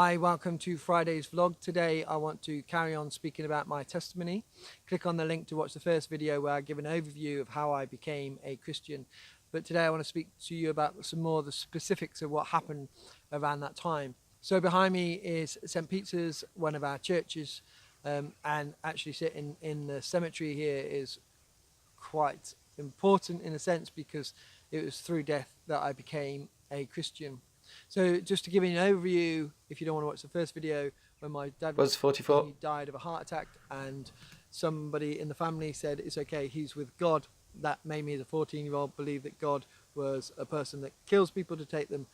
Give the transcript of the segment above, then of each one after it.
Hi, welcome to Friday's vlog. Today I want to carry on speaking about my testimony. Click on the link to watch the first video where I give an overview of how I became a Christian. But today I want to speak to you about some more of the specifics of what happened around that time. So behind me is St. Peter's, one of our churches, and actually sitting in the cemetery here is quite important in a sense because it was through death that I became a Christian. So just to give you an overview, if you don't want to watch the first video, when my dad was 44. He died of a heart attack and somebody in the family said it's okay, he's with God. That made me, as a 14-year-old, believe that God was a person that kills people to take them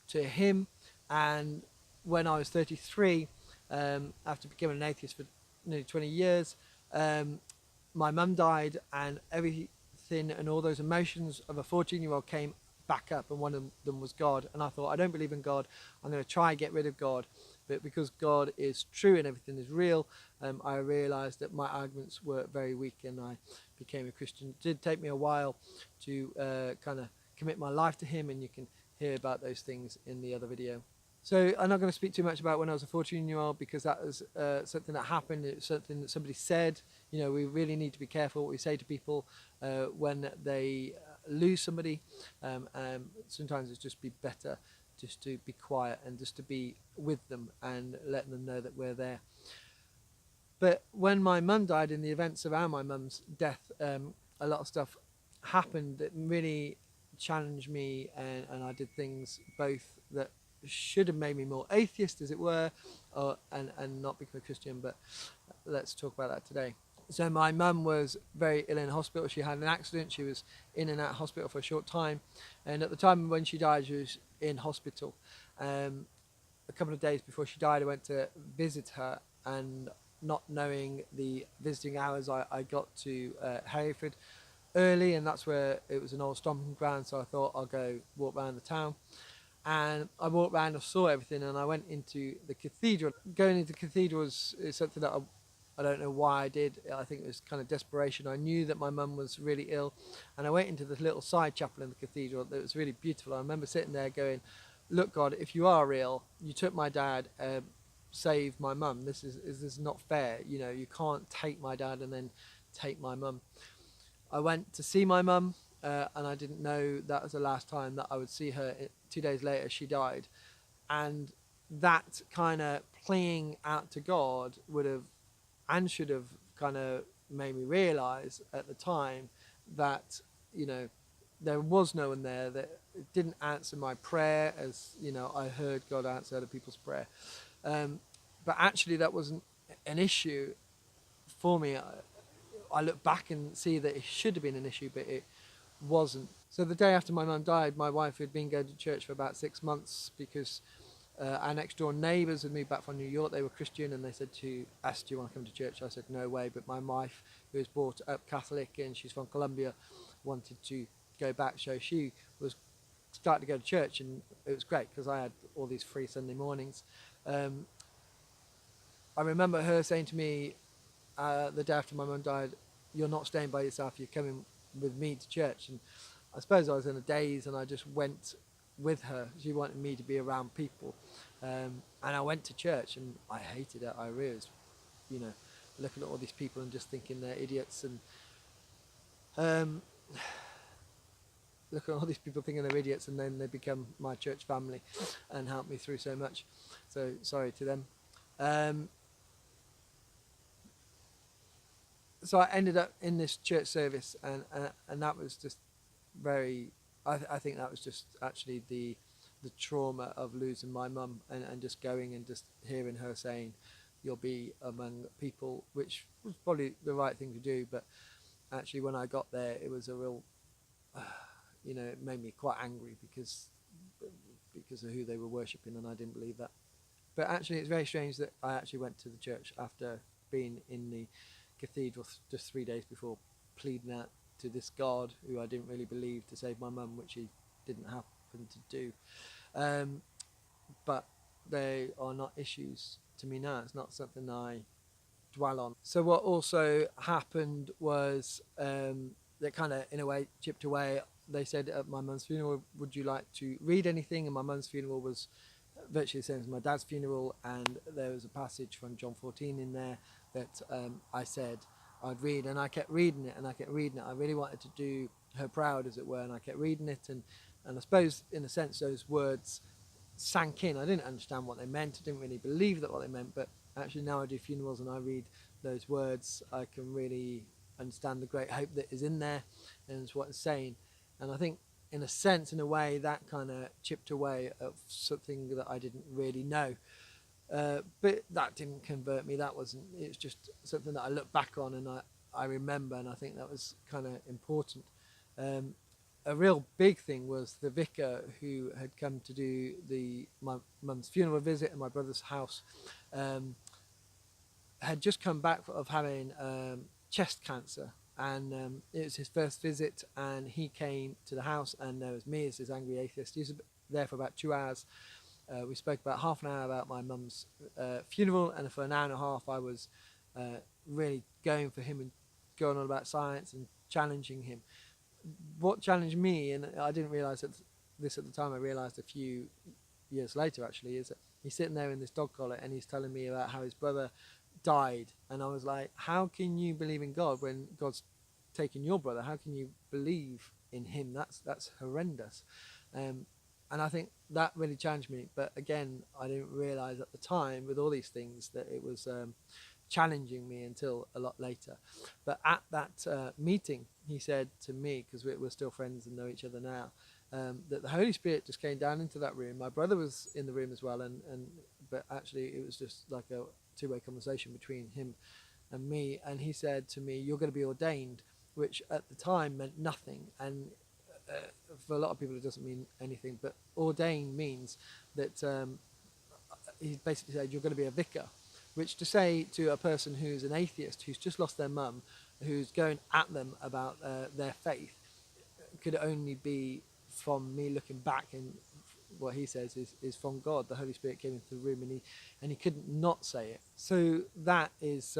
to him. And when I was 33, after becoming an atheist for nearly 20 years, my mum died, and everything and all those emotions of a 14-year-old came back up, and one of them was God. And I thought, I don't believe in God, I'm going to try and get rid of God. But because God is true and everything is real, I realized that my arguments were very weak, and I became a Christian. It did take me a while to kind of commit my life to him, and you can hear about those things in the other video. So I'm not going to speak too much about when I was a 14-year-old because that was something that happened. It's something that somebody said. You know, we really need to be careful what we say to people when they lose somebody. Sometimes it's just be better just to be quiet and just to be with them and letting them know that we're there. But when my mum died, in the events around my mum's death, a lot of stuff happened that really challenged me, and I did things both that should have made me more atheist, as it were, and not become a Christian. But let's talk about that today. So my mum was very ill in hospital. She had an accident. She was in and out of hospital for a short time, and at the time when she died, she was in hospital. A couple of days before she died, I went to visit her, and not knowing the visiting hours, I got to Hereford early, and that's where it was an old stomping ground, so I thought I'll go walk around the town. And I walked around, I saw everything, and I went into the cathedral. Going into the cathedral is something that I don't know why I did. I think it was kind of desperation. I knew that my mum was really ill, and I went into this little side chapel in the cathedral that was really beautiful. I remember sitting there going, look, God, if you are real, you took my dad, saved my mum. This is not fair. You know, you can't take my dad and then take my mum. I went to see my mum, and I didn't know that was the last time that I would see her. 2 days later, she died. And that kind of playing out to God would have and should have kind of made me realize at the time that, you know, there was no one there, that didn't answer my prayer, as, you know, I heard God answer other people's prayer. But actually that wasn't an issue for me. I look back and see that it should have been an issue, but it wasn't. So the day after my mum died, my wife had been going to church for about 6 months because our next door neighbours had moved back from New York. They were Christian, and they said to us, do you want to come to church? I said, no way. But my wife, who was brought up Catholic and she's from Colombia, wanted to go back. So she was starting to go to church, and it was great because I had all these free Sunday mornings. I remember her saying to me the day after my mum died, you're not staying by yourself, you're coming with me to church. And I suppose I was in a daze, and I just went with her. She wanted me to be around people, and I went to church, and I hated it. I really was, you know, looking at all these people and just thinking they're idiots, and looking at all these people thinking they're idiots, and then they become my church family and help me through so much. So sorry to them. So I ended up in this church service, and that was just very, I think that was just actually the trauma of losing my mum, and just going and just hearing her saying, you'll be among people, which was probably the right thing to do. But actually when I got there, it was a real, you know, it made me quite angry because of who they were worshipping, and I didn't believe that. But actually it's very strange that I actually went to the church after being in the cathedral just 3 days before, pleading out to this God who I didn't really believe to save my mum, which he didn't happen to do. But they are not issues to me now. It's not something I dwell on. So what also happened was that kind of in a way chipped away. They said at my mum's funeral, would you like to read anything? And my mum's funeral was virtually the same as my dad's funeral, and there was a passage from John 14 in there that I said I'd read, and I kept reading it and I kept reading it. I really wanted to do her proud, as it were, and I kept reading it, and I suppose in a sense those words sank in. I didn't understand what they meant, I didn't really believe that what they meant, but actually now I do funerals and I read those words, I can really understand the great hope that is in there and it's what it's saying. And I think in a sense, in a way, that kind of chipped away at something that I didn't really know. But that didn't convert me. That wasn't, it was just something that I look back on and I remember, and I think that was kind of important. A real big thing was the vicar who had come to do my mum's funeral visit at my brother's house, had just come back of having chest cancer, and it was his first visit, and he came to the house, and there was me as his angry atheist. He was there for about 2 hours. We spoke about half an hour about my mum's funeral, and for an hour and a half I was really going for him and going on about science and challenging him. What challenged me, and I didn't realise this at the time, I realised a few years later actually, is that he's sitting there in this dog collar and he's telling me about how his brother died, and I was like, how can you believe in God when God's taken your brother? How can you believe in him? That's horrendous. And I think that really challenged me, but again, I didn't realise at the time with all these things that it was challenging me until a lot later. But at that meeting, he said to me, because we're still friends and know each other now, that the Holy Spirit just came down into that room. My brother was in the room as well, but actually it was just like a two-way conversation between him and me, and he said to me, "You're going to be ordained," which at the time meant nothing, and for a lot of people it doesn't mean anything, but ordained means that he basically said you're going to be a vicar, which to say to a person who's an atheist, who's just lost their mum, who's going at them about their faith, could only be from me looking back, and what he says is from God. The Holy Spirit came into the room, and he couldn't not say it. So that is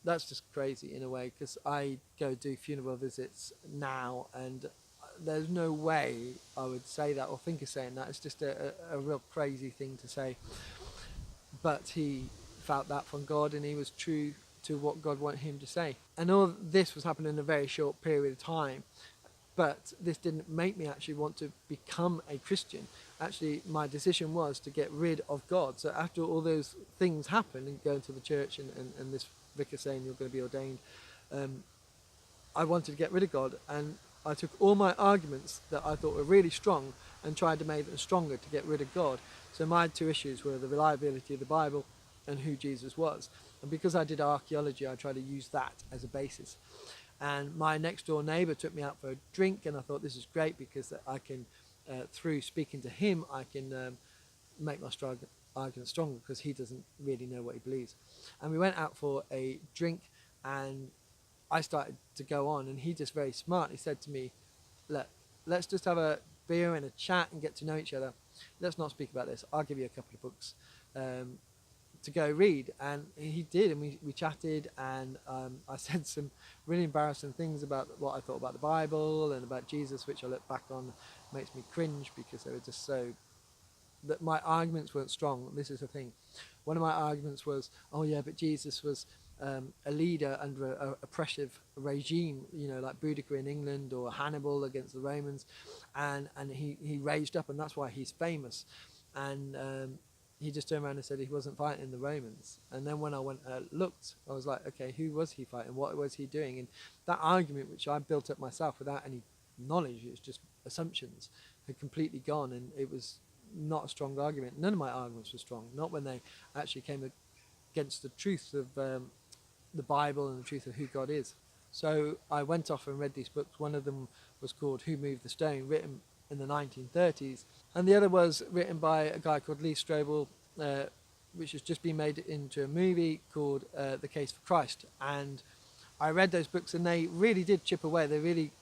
that's just crazy in a way, because I go do funeral visits now, and there's no way I would say that or think of saying that. It's just a real crazy thing to say. But he felt that from God, and he was true to what God wanted him to say. And all this was happening in a very short period of time. But this didn't make me actually want to become a Christian. Actually, my decision was to get rid of God. So after all those things happened, and going to the church and this vicar saying you're going to be ordained, I wanted to get rid of God. And I took all my arguments that I thought were really strong and tried to make them stronger to get rid of God. So my two issues were the reliability of the Bible and who Jesus was. And because I did archaeology, I tried to use that as a basis. And my next door neighbour took me out for a drink, and I thought this is great because I can, through speaking to him, I can make my argument stronger, because he doesn't really know what he believes. And we went out for a drink, and I started to go on, and he just very smartly said to me, let's just have a beer and a chat and get to know each other. Let's not speak about this. I'll give you a couple of books to go read. And he did, and we chatted, and I said some really embarrassing things about what I thought about the Bible and about Jesus, which I look back on makes me cringe, because they were just so, that my arguments weren't strong. This is the thing. One of my arguments was, oh yeah, but Jesus was a leader under a oppressive regime, like Boudicca in England or Hannibal against the Romans, and he raised up, and that's why he's famous. And he just turned around and said he wasn't fighting the Romans. And then when I went looked, I was like, okay, who was he fighting? What was he doing? And that argument, which I built up myself without any knowledge, it was just assumptions, had completely gone, and it was not a strong argument. None of my arguments were strong, not when they actually came against the truth of the Bible and the truth of who God is. So I went off and read these books. One of them was called Who Moved the Stone, written in the 1930s, and the other was written by a guy called Lee Strobel, which has just been made into a movie called The Case for Christ. And I read those books, and they really did chip away. They really,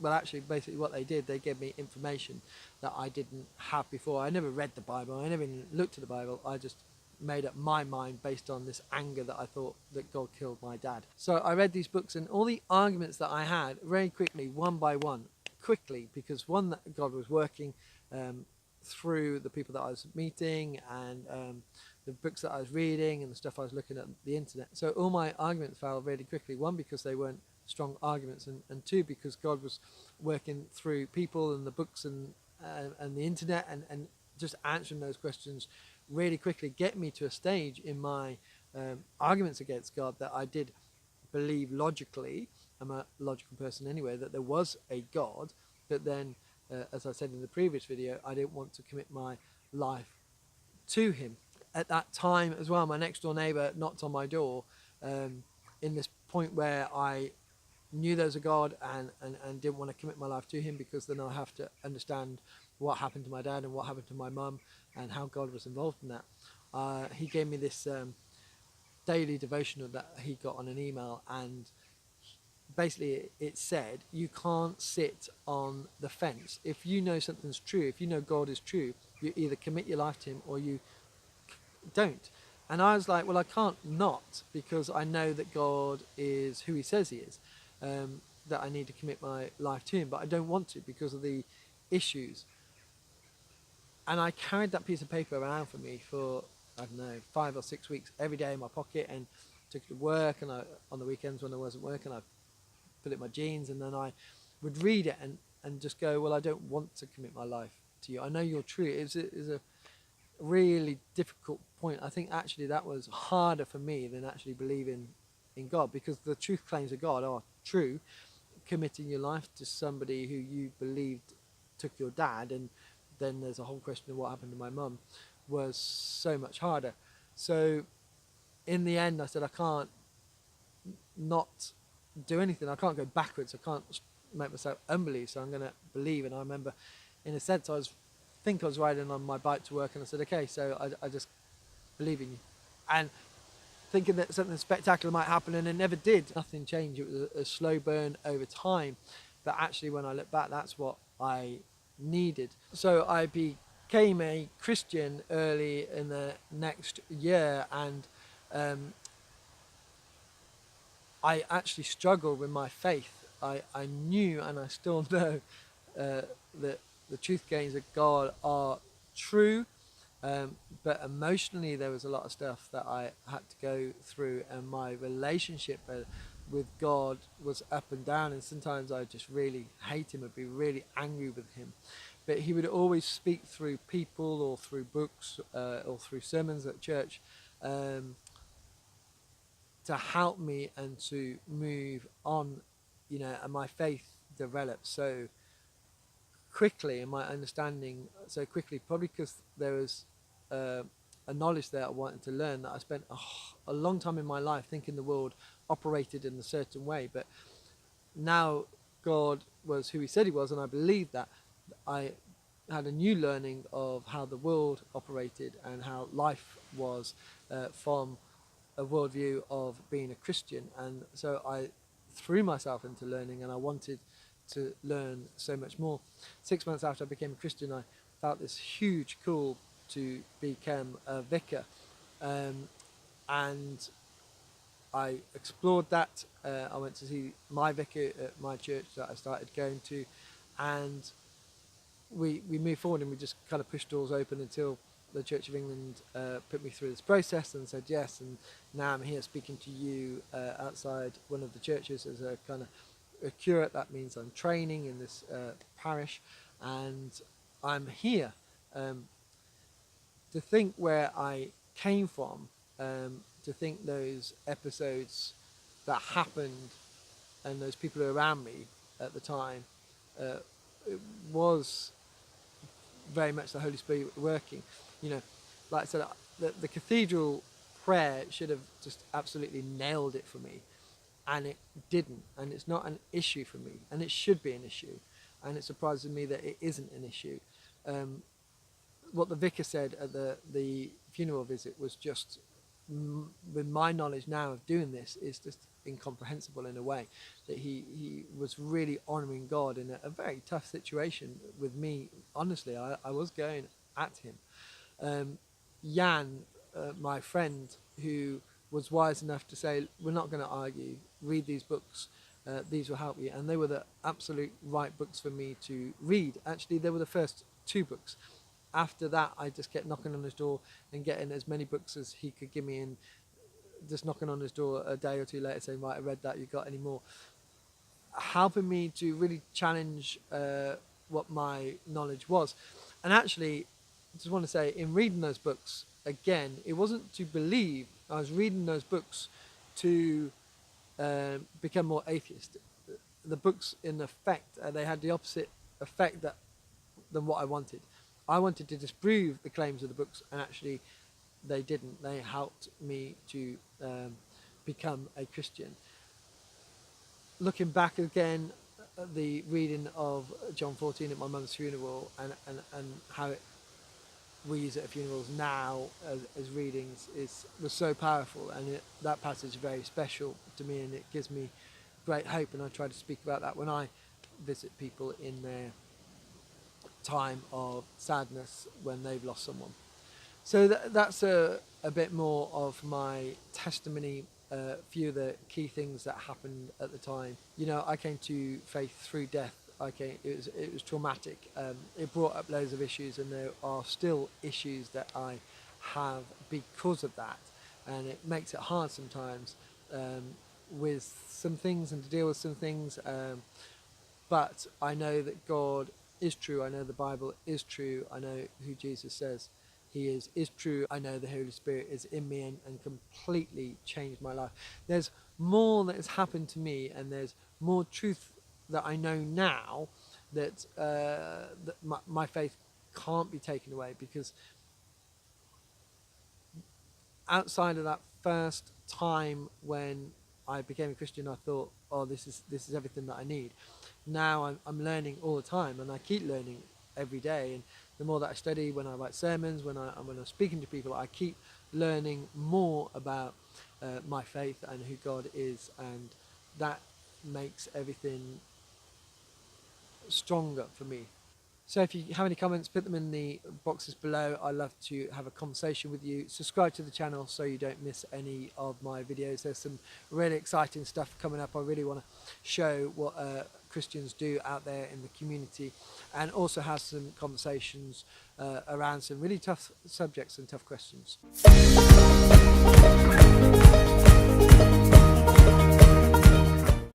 well, actually, basically what they did, they gave me information that I didn't have before. I never read the Bible. I never even looked at the Bible. I just made up my mind based on this anger that I thought that God killed my dad. So I read these books, and all the arguments that I had very quickly, one by one, quickly, because one, that God was working through the people that I was meeting and the books that I was reading and the stuff I was looking at the internet. So all my arguments fell really quickly. One, because they weren't strong arguments, and two, because God was working through people and the books and the internet and just answering those questions really quickly, get me to a stage in my arguments against God that I did believe logically. I'm a logical person anyway, that there was a God, but then as I said in the previous video, I didn't want to commit my life to him. At that time as well, my next door neighbour knocked on my door in this point where I knew there was a God and didn't want to commit my life to him, because then I'll have to understand what happened to my dad and what happened to my mum and how God was involved in that. He gave me this daily devotional that he got on an email, and basically it said, you can't sit on the fence. If you know something's true, if you know God is true, you either commit your life to him or you don't. And I was like, well, I can't not, because I know that God is who he says he is, that I need to commit my life to him, but I don't want to because of the issues. And I carried that piece of paper around for me for, I don't know, 5 or 6 weeks, every day in my pocket, and took it to work, and on the weekends when I wasn't working, I put it in my jeans, and then I would read it and just go, well, I don't want to commit my life to you. I know you're true. It was a really difficult point. I think actually that was harder for me than actually believing in God, because the truth claims of God are true. Committing your life to somebody who you believed took your dad, and then there's a whole question of what happened to my mum, was so much harder. So in the end I said, I can't not do anything. I can't go backwards. I can't make myself unbelieve, so I'm going to believe. And I remember, in a sense, I was riding on my bike to work, and I said, okay, so I just believe in you, and thinking that something spectacular might happen, and it never did. Nothing changed. It was a slow burn over time, but actually when I look back, that's what I needed. So I became a Christian early in the next year, and I actually struggled with my faith. I knew, and I still know, that the truth claims of God are true, but emotionally there was a lot of stuff that I had to go through, and my relationship with God was up and down, and sometimes I just really hate him. I'd be really angry with him, but he would always speak through people or through books or through sermons at church, to help me and to move on, and my faith developed so quickly, and my understanding so quickly, probably because there was a knowledge there I wanted to learn, that I spent a long time in my life thinking the world operated in a certain way, but now God was who he said he was, and I believed that. I had a new learning of how the world operated and how life was, from a worldview of being a Christian. And so I threw myself into learning, and I wanted to learn so much more. 6 months after I became a Christian, I felt this huge call to become a vicar, and I explored that. I went to see my vicar at my church that I started going to, and we moved forward, and we just kind of pushed doors open until the Church of England put me through this process and said yes, and now I'm here speaking to you outside one of the churches as a kind of a curate. That means I'm training in this parish, and I'm here. To think where I came from, to think those episodes that happened and those people around me at the time, it was very much the Holy Spirit working. Like I said, the cathedral prayer should have just absolutely nailed it for me, and it didn't, and it's not an issue for me, and it should be an issue, and it surprises me that it isn't an issue. What the vicar said at the funeral visit was just, with my knowledge now of doing this, is just incomprehensible in a way, that he was really honouring God in a very tough situation with me. Honestly, I was going at him. Jan, my friend, who was wise enough to say, we're not going to argue, read these books, these will help you, and they were the absolute right books for me to read. Actually, they were the first 2 books, after that, I just kept knocking on his door and getting as many books as he could give me, and just knocking on his door a day or two later saying, right, I read that, you got any more? Helping me to really challenge what my knowledge was. And actually, I just want to say, in reading those books, again, it wasn't to believe. I was reading those books to become more atheist. The books, in effect, they had the opposite effect than what I wanted. I wanted to disprove the claims of the books, and actually they didn't. They helped me to become a Christian. Looking back again at the reading of John 14 at my mum's funeral, and how we use it at funerals now as readings, was so powerful, and that passage is very special to me, and it gives me great hope, and I try to speak about that when I visit people in their time of sadness when they've lost someone. So that's a bit more of my testimony, a few of the key things that happened at the time. You know, I came to faith through death. It was traumatic. It brought up loads of issues, and there are still issues that I have because of that, and it makes it hard sometimes with some things and to deal with some things, but I know that God is true. I know the Bible is true. I know who Jesus says he is true. I know the Holy Spirit is in me and completely changed my life. There's more that has happened to me, and there's more truth that I know now that, that my faith can't be taken away, because outside of that first time when I became a Christian, I thought, oh, this is everything that I need. Now I'm learning all the time, and I keep learning every day. And the more that I study, when I write sermons, when I'm speaking to people, I keep learning more about my faith and who God is, and that makes everything stronger for me. So if you have any comments, put them in the boxes below. I love to have a conversation with you. Subscribe to the channel so you don't miss any of my videos. There's some really exciting stuff coming up. I really want to show what Christians do out there in the community, and also have some conversations around some really tough subjects and tough questions.